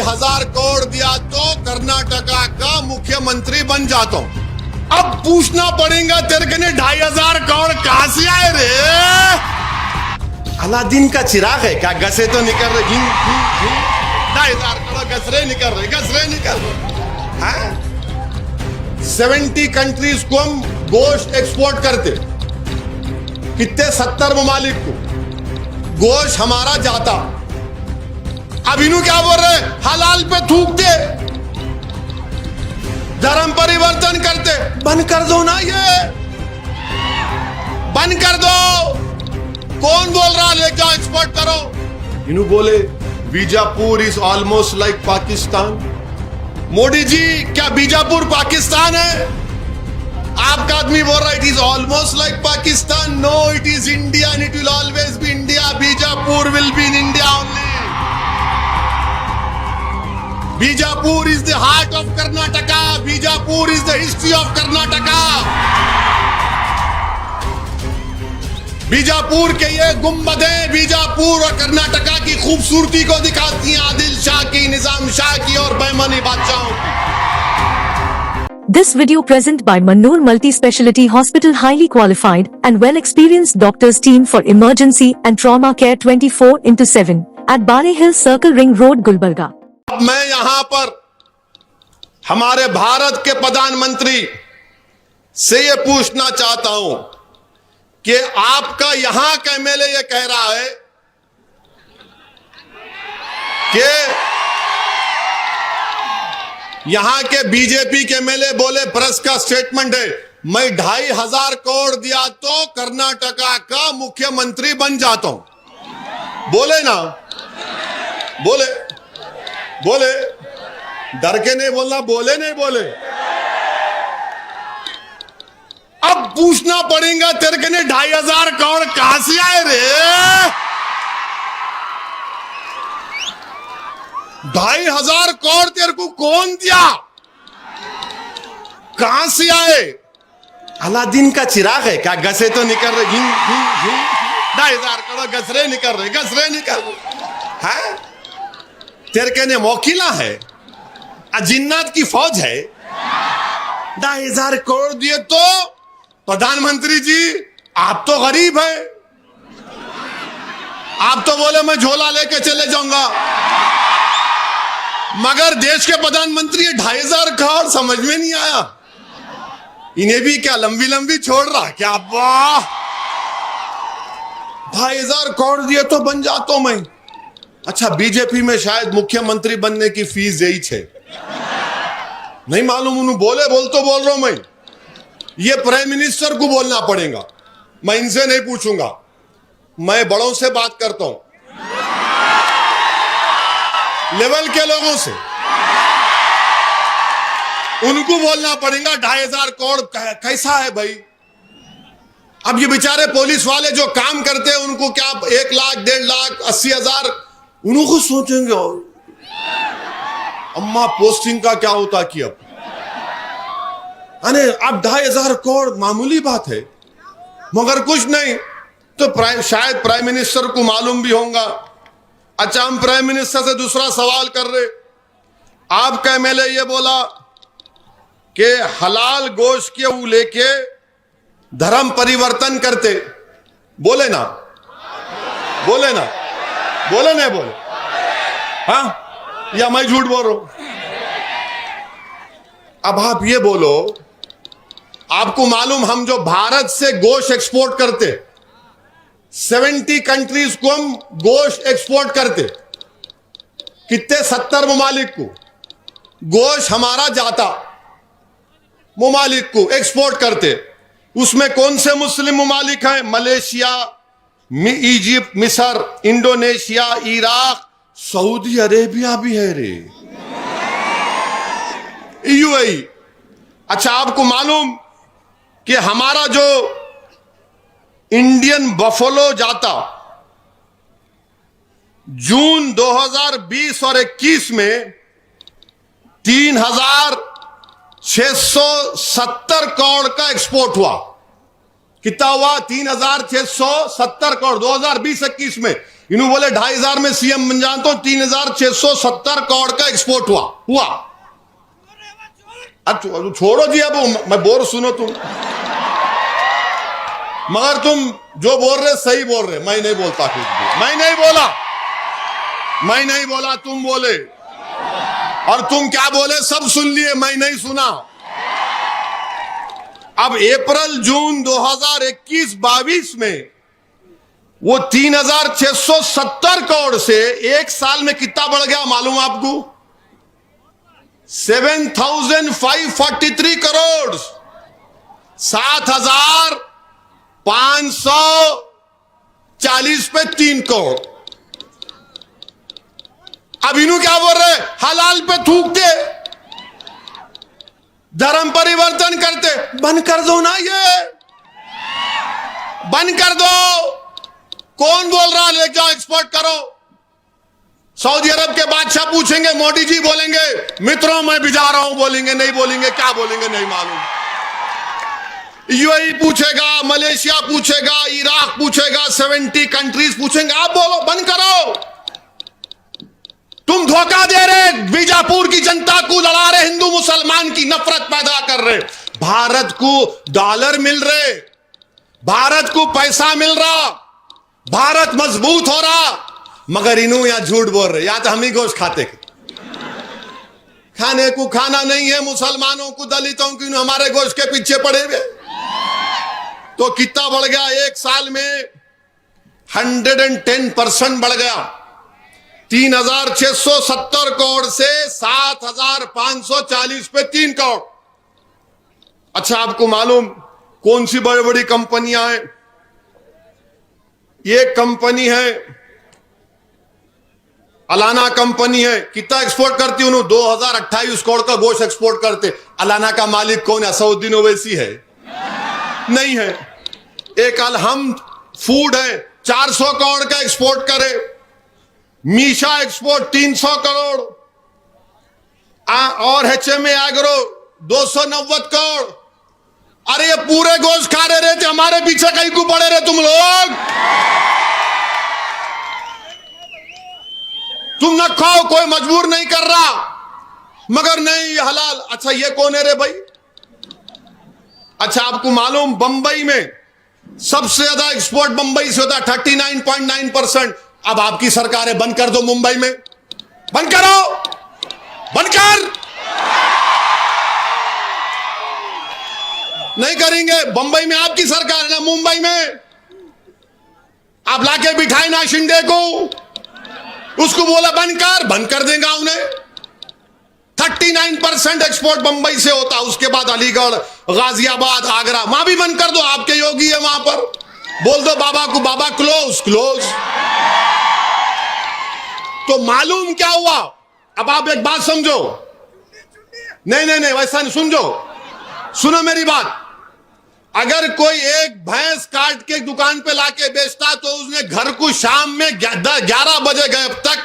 2,500 करोड़ दिया तो कर्नाटका का मुख्यमंत्री बन जाता हूं। अब पूछना पड़ेगा तेरे के 2,500 करोड़ कहां से आए रे? अलादीन का चिराग है क्या? गसे तो निकल रहे, 2,500 करोड़ गसरे निकल रहे। 70 कंट्रीज को हम गोश्त एक्सपोर्ट करते, कितने 70 ममालिक को गोश्त हमारा जाता। अब इन्हों क्या बोल रहे? हलाल पे थूक दे, धर्म परिवर्तन करते। बंद कर दो ना, ये बंद कर दो। कौन बोल रहा ले जाओ एक्सपोर्ट करो? इन्हों बोले Bijapur is almost like Pakistan. Modi ji, क्या बीजापुर पाकिस्तान है? आपका आदमी बोल रहा है it is almost like Pakistan. No, it is India and it will always be India. Bijapur will be in India only. Bijapur is the heart of Karnataka. Bijapur is the history of Karnataka. Bijapur के ये गुम्बदें बीजापुर और कर्नाटका की खूबसूरती को दिखाती हैं, आदिल शाह की, निजाम शाह की और बैमानी बादशाहों की। This video present by Mannoor Multi-Speciality Hospital, highly qualified and well-experienced doctors team for emergency and trauma care 24/7 at Bare Hill Circle Ring Road, Gulbarga. अब मैं यहां पर हमारे भारत के प्रधानमंत्री से ये पूछना चाहता हूं कि आपका यहां का एमएलए ये कह रहा है कि यहां के बीजेपी के एमएलए बोले, प्रेस का स्टेटमेंट है, मैं 2,500 करोड़ दिया तो कर्नाटका का मुख्यमंत्री बन जाता हूं। बोले ना, बोले डर के नहीं बोलना, बोले नहीं बोले। अब पूछना पड़ेगा तेरे के 2,500 करोड़ कहां से आए रे? 2,500 करोड़ तेरे को कौन दिया? कहां से आए? अलादीन का चिराग है क्या? गसे तो निकल रहे, 2,500 करोड़ गसरे निकल रहे। तेरे कहने मोकिला है, जिन्नात की फौज है। 2,500 करोड़ दिए तो प्रधानमंत्री जी आप तो गरीब है, आप तो बोले मैं झोला लेके चले जाऊंगा, मगर देश के प्रधानमंत्री 2,500 करोड़ समझ में नहीं आया। इन्हें भी क्या लंबी छोड़ रहा क्या? वाह, 2,500 करोड़ दिए तो बन जाता हूं मैं। अच्छा, बीजेपी में शायद मुख्यमंत्री बनने की फीस यही है, नहीं मालूम। उन्होंने बोल रहा हूं मैं, ये प्राइम मिनिस्टर को बोलना पड़ेगा, मैं इनसे नहीं पूछूंगा, मैं बड़ों से बात करता हूं, लेवल के लोगों से, उनको बोलना पड़ेगा 2,500 करोड़ कैसा है भाई। अब ये बेचारे पुलिस वाले जो काम करते हैं उनको क्या 1 लाख 1.5 लाख 80,000, उनको सोचेंगे अम्मा पोस्टिंग का क्या होता कि अब अब 2,500 करोड़ मामूली बात है, मगर कुछ नहीं तो शायद प्राइम मिनिस्टर को मालूम भी होगा। अच्छा, हम प्राइम मिनिस्टर से दूसरा सवाल कर रहे, आपका एमएलए ये बोला कि हलाल गोश्त के वो लेके धर्म परिवर्तन करते। बोले ना, बोले नहीं बोले? हाँ, या मैं झूठ बोल रहा हूं? अब आप ये बोलो, आपको मालूम हम जो भारत से गोश्त एक्सपोर्ट करते, 70 कंट्रीज को हम गोश्त एक्सपोर्ट करते, कितने 70 ममालिक को गोश्त हमारा जाता, ममालिक को एक्सपोर्ट करते। उसमें कौन से मुस्लिम ममालिक हैं? मलेशिया, इजिप्ट, मिस्र, इंडोनेशिया, इराक, सऊदी अरेबिया भी है रे, यूएई। अच्छा, आपको मालूम कि हमारा जो इंडियन बफलो जाता जून 2020 और 21 में 3,670 करोड़ का एक्सपोर्ट हुआ। कितना हुआ? 3,670 करोड़ 2020-21 में। इन्हों बोले 2500 में सीएम बन जान तो 3670 करोड़ का एक्सपोर्ट हुआ। अब छोड़ो जी, अब मैं बोर सुनो तुम, मगर तुम जो बोल रहे सही बोल रहे, मैं नहीं बोलता कुछ भी, मैं नहीं बोला, तुम बोले, और तुम क्या बोले सब सुन लिए, मैं नहीं सुना। अब अप्रैल जून 2021-22 में वो 3670 करोड़ से एक साल में कितना बढ़ गया मालूम आपको? 7543 करोड़, 7540 पे 3 करोड़। अब इन्हों क्या बोल रहे? हलाल पे थूकते, धर्म परिवर्तन करते। बंद कर दो ना, ये बंद कर दो। कौन बोल रहा ले जाओ एक्सपोर्ट करो? सऊदी अरब के बादशाह पूछेंगे, मोदी जी बोलेंगे मित्रों मैं भी जा रहा हूं, बोलेंगे नहीं, बोलेंगे क्या बोलेंगे नहीं मालूम। यूएई पूछेगा, मलेशिया पूछेगा, इराक पूछेगा, 70 कंट्रीज पूछेंगे, आप बोलो बंद करो। तुम धोखा दे रहे, बीजापुर की जनता को लड़ा रहे, हिंदू मुसलमान की नफरत पैदा कर रहे। भारत को डॉलर मिल रहे, भारत को पैसा मिल रहा, भारत मजबूत हो रहा, मगर इन्हों या झूठ बोल रहे। या तो हम ही गोश्त खाते, खाने को खाना नहीं है मुसलमानों को, दलितों को, हमारे गोश्त के पीछे पड़े हुए। तो कितना बढ़ गया एक साल में? 110% बढ़ गया। 3670 करोड़ से 7540 पे 3 करोड़। अच्छा, आपको मालूम कौन सी बड़ी बड़ी कंपनियां हैं? ये कंपनी है अलाना कंपनी है। कितना एक्सपोर्ट करती उन्होंने? 2028 करोड़ का गोश्त एक्सपोर्ट करते। अलाना का मालिक कौन है? असउद्दीन ओवैसी है? नहीं है। एक अलहम्द फूड है, 400 करोड़ का एक्सपोर्ट करे। मीशा एक्सपोर्ट 300 करोड़, और एचएमए एग्रो 290 करोड़। अरे ये पूरे गोश्त खा रहे थे, हमारे पीछे कहीं को पड़े रहे तुम लोग। तुम न खाओ, कोई मजबूर नहीं कर रहा, मगर नहीं ये हलाल। अच्छा, ये कौन है रे भाई? अच्छा, आपको मालूम बंबई में सबसे ज्यादा एक्सपोर्ट बंबई से होता है, 39.9%। अब आपकी सरकार है, बंद कर दो मुंबई में, बंद करो, बंद कर। नहीं करेंगे। बंबई में आपकी सरकार है ना, मुंबई में आप लाके बिठाए ना शिंदे को, उसको बोला बंद कर देगा उन्हें। 39% एक्सपोर्ट बंबई से होता, उसके बाद अलीगढ़, गाजियाबाद, आगरा, वहां भी बंद कर दो। आपके योगी है वहां पर, बोल दो बाबा को, बाबा क्लोज। तो मालूम क्या हुआ? अब आप एक बात समझो, नहीं वैसा नहीं, सुनो मेरी बात। अगर कोई एक भैंस काट के दुकान पे लाके बेचता तो उसने घर को शाम में 11 बजे गए तक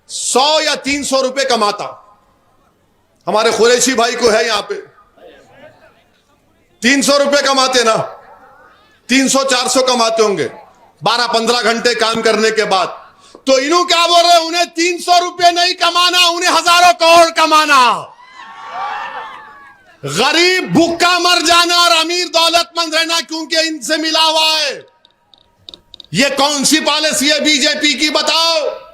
100 या 300 रुपए कमाता। हमारे कुरैशी भाई को है यहां पे 300 रुपए कमाते ना, 300-400 कमाते होंगे 12-15 घंटे काम करने के बाद। तो इन्हों क्या बोल रहे? उन्हें 300 रुपए नहीं कमाना, उन्हें हजारों करोड़ कमाना। गरीब भूखा मर जाना और अमीर दौलतमंद रहना, क्योंकि इनसे मिला हुआ है। ये कौन सी पॉलिसी है बीजेपी की बताओ?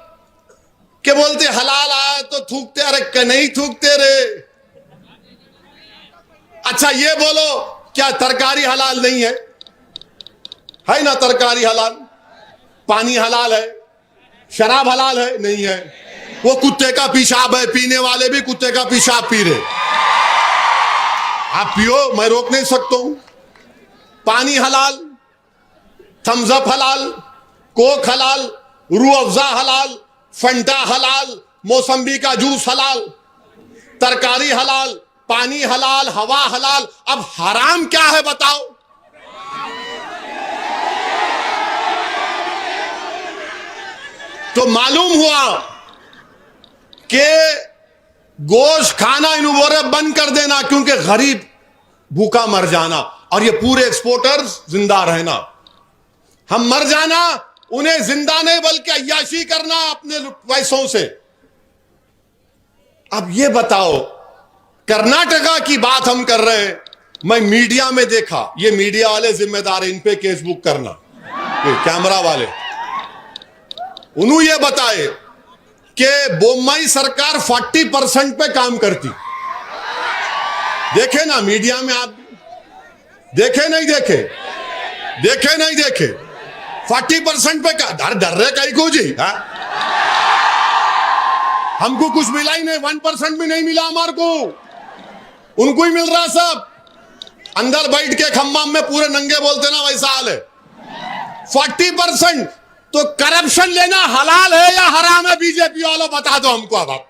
कि बोलते हलाल आया तो थूकते, अरे नहीं थूकते रे। अच्छा, ये बोलो क्या तरकारी हलाल नहीं है? है ना तरकारी हलाल, पानी हलाल है, शराब हलाल है? नहीं है। वो कुत्ते का पेशाब है, पीने वाले भी कुत्ते का पेशाब पी रहे। आप पियो, मैं रोक नहीं सकता हूं। पानी हलाल, थम्स अप हलाल, कोक हलाल, रूह अफ़ज़ा हलाल, फंटा हलाल, मौसम्बी का जूस हलाल, तरकारी हलाल, पानी हलाल, हवा हलाल। अब हराम क्या है बताओ? तो मालूम हुआ कि गोश्त खाना इन्होंने बोल रहे बंद कर देना, क्योंकि गरीब भूखा मर जाना और ये पूरे एक्सपोर्टर्स जिंदा रहना। हम मर जाना, उन्हें जिंदा नहीं बल्कि अय्याशी करना अपने पैसों से। अब ये बताओ, कर्नाटका की बात हम कर रहे हैं, मैं मीडिया में देखा, ये मीडिया वाले जिम्मेदार हैं, इन पे केस बुक करना, ये कैमरा वाले। उन्होंने ये बताए कि बोम्मई सरकार 40% पे काम करती। देखे ना मीडिया में आप, देखे नहीं देखे, देखे नहीं देखे, 40% पे डर रहे कहीं को जी। हमको कुछ मिला ही नहीं, 1% भी नहीं मिला हमारे को, उनको ही मिल रहा सब। अंदर बैठ के खम्मा में पूरे नंगे बोलते ना, वैसा हाल है। 40%। तो करप्शन लेना हलाल है या हराम है? बीजेपी वालों बता दो हमको। अब आप,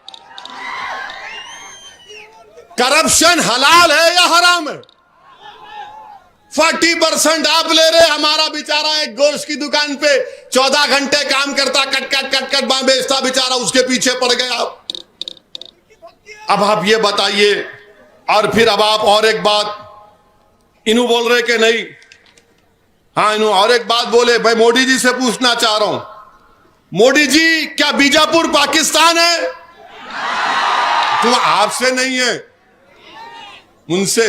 करप्शन हलाल है या हराम है? 40% आप ले रहे। हमारा बेचारा एक गोश्त की दुकान पे 14 घंटे काम करता, कट कट कट कट बेचता, बेचारा उसके पीछे पड़ गया। अब आप ये बताइए। और फिर अब आप और एक बात इन्हों बोल रहे कि नहीं, हाँ इन्हों और एक बात बोले। भाई मोदी जी से पूछना चाह रहा हूं, मोदी जी क्या बीजापुर पाकिस्तान है? तुम आपसे नहीं है, उनसे,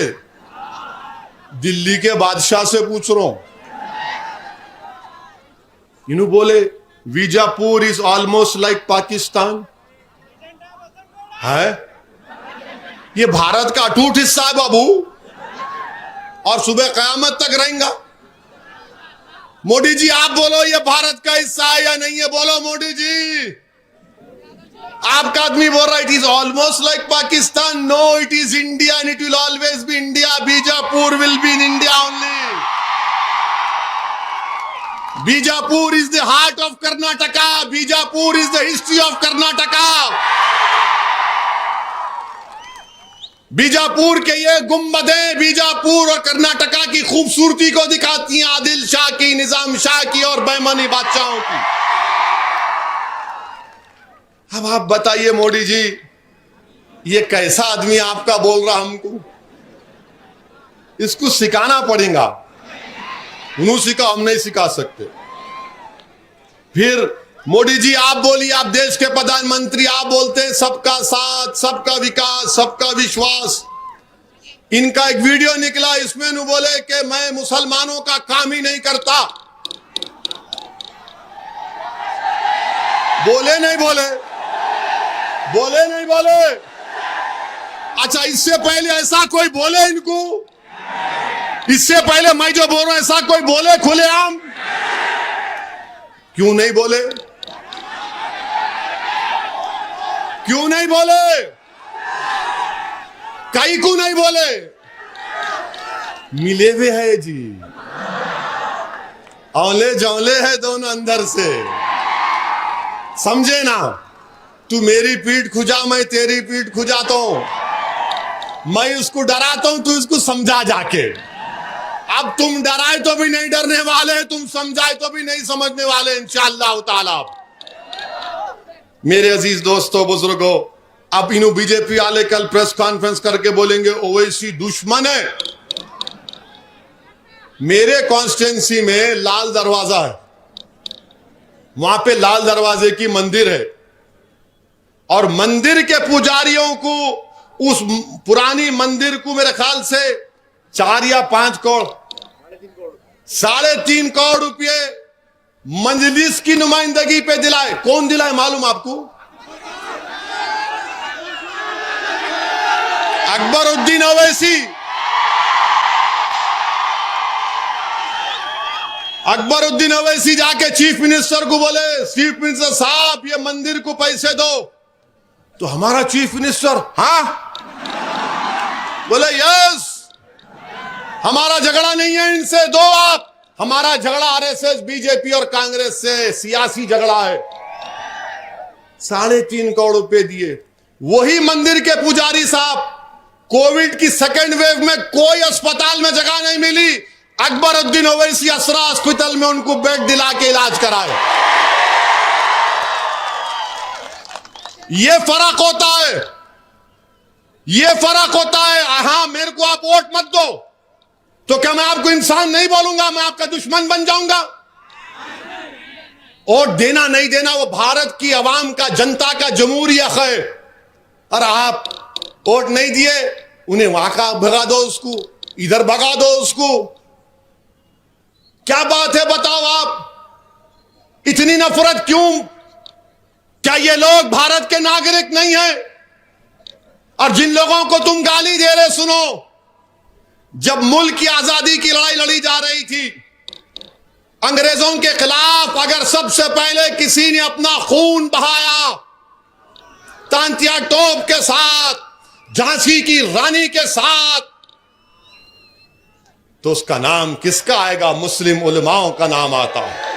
दिल्ली के बादशाह से पूछ रहा हूं। इन्हों बोले Bijapur is almost like Pakistan है। ये भारत का अटूट हिस्सा है बाबू, और सुबह कयामत तक रहेगा। मोदी जी आप बोलो ये भारत का हिस्सा है या नहीं है? बोलो मोदी जी। आपका आदमी बोल रहा है it is almost like Pakistan. No, it is India and it will always be India. Bijapur will be in India only. Bijapur is the heart of Karnataka. Bijapur is the history of Karnataka. Bijapur के ये गुंबदें बीजापुर और कर्नाटका की खूबसूरती को दिखाती हैं, आदिल शाह की, निजाम शाह की और बैमनी बादशाहों की। अब आप बताइए मोदी जी, ये कैसा आदमी आपका बोल रहा हमको? इसको सिखाना पड़ेगा। उन्होंने सिखा, हम नहीं सिखा सकते। फिर मोदी जी आप बोलिए, आप देश के प्रधानमंत्री, आप बोलते हैं सबका साथ, सबका विकास, सबका विश्वास। इनका एक वीडियो निकला, इसमें नु बोले कि मैं मुसलमानों का काम ही नहीं करता। बोले नहीं बोले, बोले नहीं बोले। अच्छा, इससे पहले ऐसा कोई बोले इनको? इससे पहले मैं जो बोल रहा हूं ऐसा कोई बोले खुलेआम? क्यों नहीं बोले? क्यों नहीं बोले? कई को नहीं बोले? मिले हुए है जी, औले जौले है दोनों अंदर से, समझे ना? तू मेरी पीठ खुजा, मैं तेरी पीठ खुजाता हूं। मैं उसको डराता हूं, तू इसको समझा जाके। अब तुम डराए तो भी नहीं डरने वाले, तुम समझाए तो भी नहीं समझने वाले इंशाअल्लाह ताला। मेरे अजीज दोस्तों, बुजुर्गों, अब इन्हों बीजेपी वाले कल प्रेस कॉन्फ्रेंस करके बोलेंगे ओवैसी दुश्मन है। मेरे कॉन्स्टिट्यूंसी में लाल दरवाजा है, वहां पे लाल दरवाजे की मंदिर है, और मंदिर के पुजारियों को, उस पुरानी मंदिर को मेरे ख्याल से 4 या 5 करोड़, 3.5 करोड़ रुपये मजलिस की नुमाइंदगी पे दिलाए। कौन दिलाए मालूम आपको? अकबरुद्दीन ओवैसी। अकबरुद्दीन ओवैसी जाके चीफ मिनिस्टर को बोले, चीफ मिनिस्टर साहब ये मंदिर को पैसे दो। तो हमारा चीफ मिनिस्टर, हाँ, बोले यस, हमारा झगड़ा नहीं है इनसे, दो आप। हमारा झगड़ा आरएसएस, बीजेपी और कांग्रेस से सियासी झगड़ा है। 3.5 करोड़ रुपए दिए। वही मंदिर के पुजारी साहब, कोविड की सेकेंड वेव में कोई अस्पताल में जगह नहीं मिली, अकबरुद्दीन ओवैसी असरा हॉस्पिटल में उनको बेड दिला के इलाज कराए। ये फर्क होता है, ये फर्क होता है। हाँ, मेरे को आप वोट मत दो तो क्या मैं आपको इंसान नहीं बोलूंगा? मैं आपका दुश्मन बन जाऊंगा? वोट देना नहीं देना वो भारत की आवाम का, जनता का जमहूरियत है। और आप वोट नहीं दिए, उन्हें वहां का भगा दो, उसको इधर भगा दो उसको। क्या बात है बताओ आप, इतनी नफरत क्यों? क्या ये लोग भारत के नागरिक नहीं हैं? और जिन लोगों को तुम गाली दे रहे, सुनो, जब मुल्क की आजादी की लड़ाई लड़ी जा रही थी अंग्रेजों के खिलाफ, अगर सबसे पहले किसी ने अपना खून बहाया तांतिया टोप के साथ, झांसी की रानी के साथ, तो उसका नाम किसका आएगा? मुस्लिम उलमाओं का नाम आता है।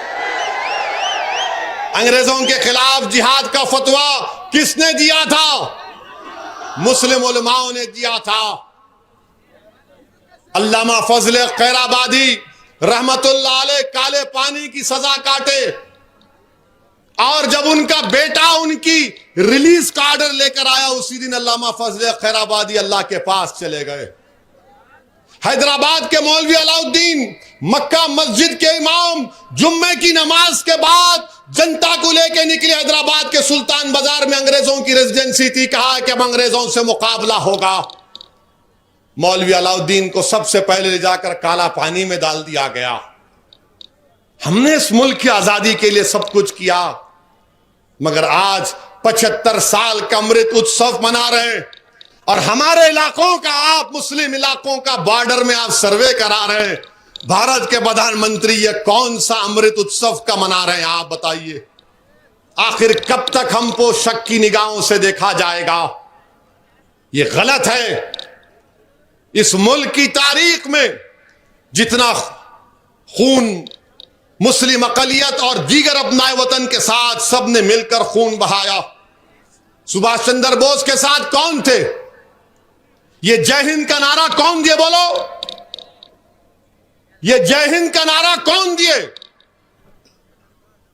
अंग्रेजों के खिलाफ जिहाद का फतवा किसने दिया था? मुस्लिम उलमाओं ने दिया था। अल्लामा फजल खैराबादी रहमतुल्लाह अलैह काले पानी की सजा काटे, और जब उनका बेटा उनकी रिलीज का ऑर्डर लेकर आया, उसी दिन अल्लामा फजल खैराबादी अल्लाह के पास चले गए। हैदराबाद के मौलवी अलाउद्दीन, मक्का मस्जिद के इमाम, जुम्मे की नमाज के बाद जनता को लेकर निकले। हैदराबाद के सुल्तान बाजार में अंग्रेजों की रेजिडेंसी थी, कहा कि अब अंग्रेजों से मुकाबला होगा। मौलवी अलाउद्दीन को सबसे पहले ले जाकर काला पानी में डाल दिया गया। हमने इस मुल्क की आजादी के लिए सब कुछ किया, मगर आज 75 साल का अमृत उत्सव मना रहे हैं, और हमारे इलाकों का, आप मुस्लिम इलाकों का बॉर्डर में आप सर्वे करा रहे हैं। भारत के प्रधानमंत्री ये कौन सा अमृत उत्सव का मना रहे हैं? आप बताइए, आखिर कब तक हमको शक की निगाहों से देखा जाएगा? ये गलत है। इस मुल्क की तारीख में जितना खून मुस्लिम अकलियत और दीगर अपनाए वतन के साथ सबने मिलकर खून बहाया। सुभाष चंद्र बोस के साथ कौन थे? ये जय हिंद का नारा कौन दिए? बोलो, ये जय हिंद का नारा कौन दिए?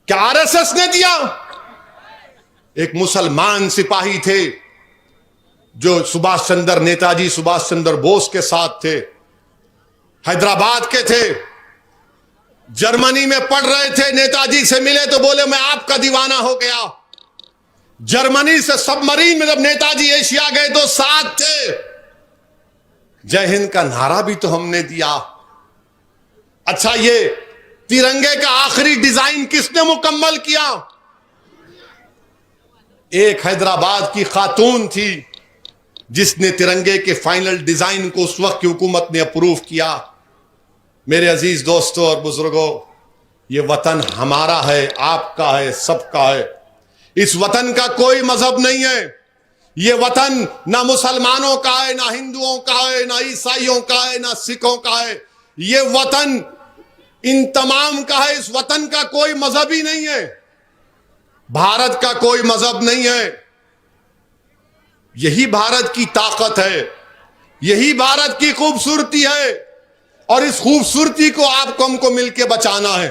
क्या आरएसएस ने दिया? एक मुसलमान सिपाही थे जो नेताजी सुभाष चंद्र बोस के साथ थे, हैदराबाद के थे, जर्मनी में पढ़ रहे थे। नेताजी से मिले तो बोले मैं आपका दीवाना हो गया। जर्मनी से सबमरीन में जब नेताजी एशिया गए तो साथ थे। जय हिंद का नारा भी तो हमने दिया। अच्छा, ये तिरंगे का आखिरी डिजाइन किसने मुकम्मल किया? एक हैदराबाद की खातून थी जिसने तिरंगे के फाइनल डिजाइन को उस वक्त की हुकूमत ने अप्रूव किया। मेरे अजीज दोस्तों और बुजुर्गों, ये वतन हमारा है, आपका है, सबका है। इस वतन का कोई मजहब नहीं है। ये वतन ना मुसलमानों का है, ना हिंदुओं का है, ना ईसाइयों का है, ना सिखों का है। ये वतन इन तमाम का है। इस वतन का कोई मजहब ही नहीं है। भारत का कोई मजहब नहीं है। यही भारत की ताकत है, यही भारत की खूबसूरती है, और इस खूबसूरती को आपको हमको मिलकर बचाना है।